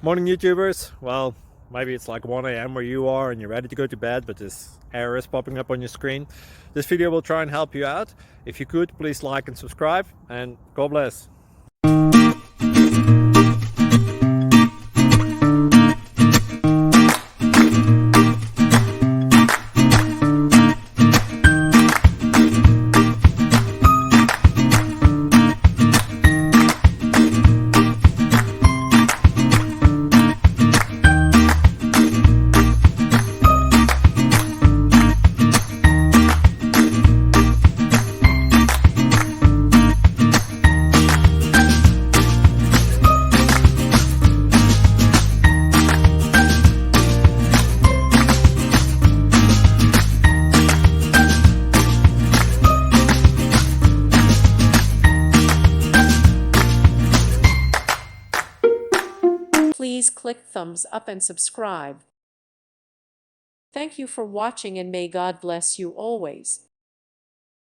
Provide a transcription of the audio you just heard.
Morning, YouTubers. Well, maybe it's like 1 a.m. where you are and you're ready to go to bed, but this error is popping up on your screen. This video will try and help you out. If you could, please like and subscribe, and God bless. Please click thumbs up and subscribe. Thank you for watching, and may God bless you always.